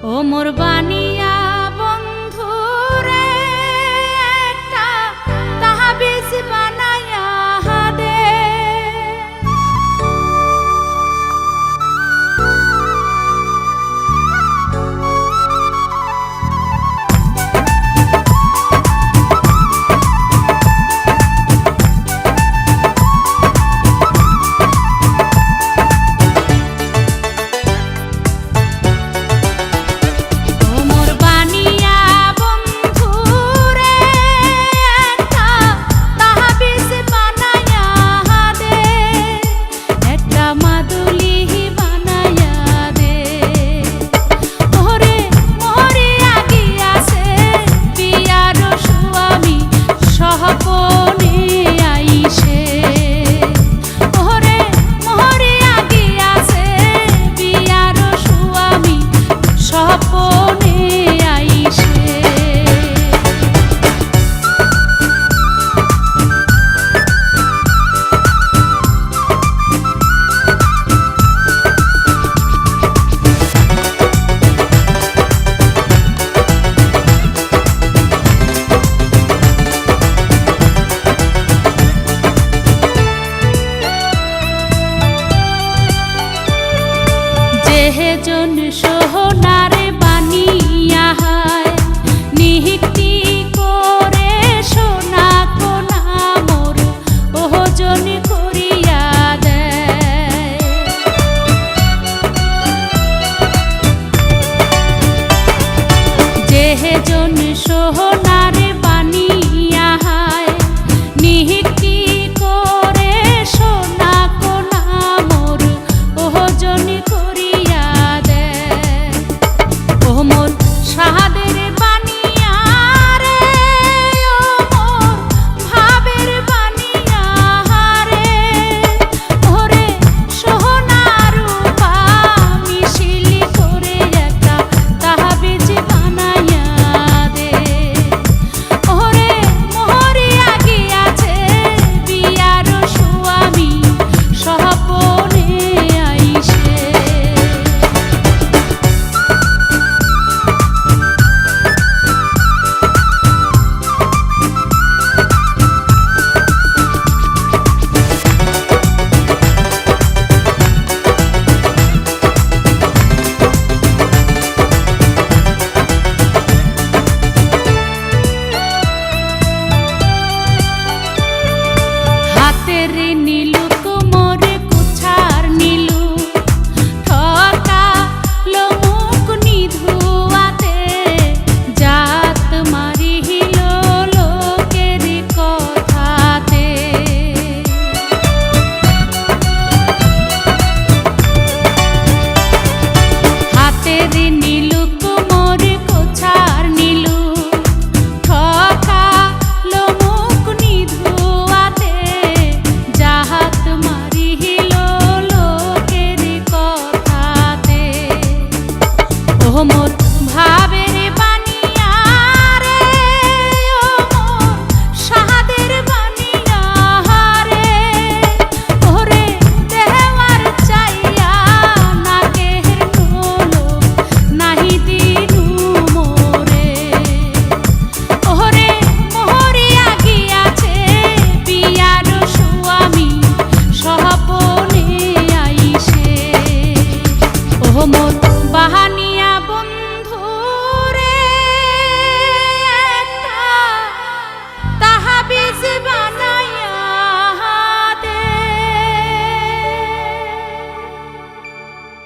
ও মোর বানিয়া বন্ধু রে একটা তাহাবিজ বানায়া দে। জন সোহনার বানিয়া হায় নিহিতি করে সোনা কোনা মোর ওজন করিয়া দেয়। যেহে জন সোহনার বানিয়া হায় নিহিতি করে সোনা কোনা মোর ওজন করিয়া মোর সাহাদের বানিয়া রে, ও মোর ভাবের বানিয়া রে, ওরে সোহনা রূপা মিশিলি করে একটা তাহাবিজ বানাইয়া দে। ওরে মোহরিয়া গিয়াছে বিয়ার স্বামী স্বপনে আইসে। হাতের নীলু কোমরে কুছার নীলু ঠকা লোমুক নিধুয়াতে জাত মারিল লোকের কথাতে। হাতের নীলু কোমরে কুছার নীলু ঠকা লোমুক নিধুয়াতে জাহাত মারিল লোকের কথাতে। ও মোর ভাবে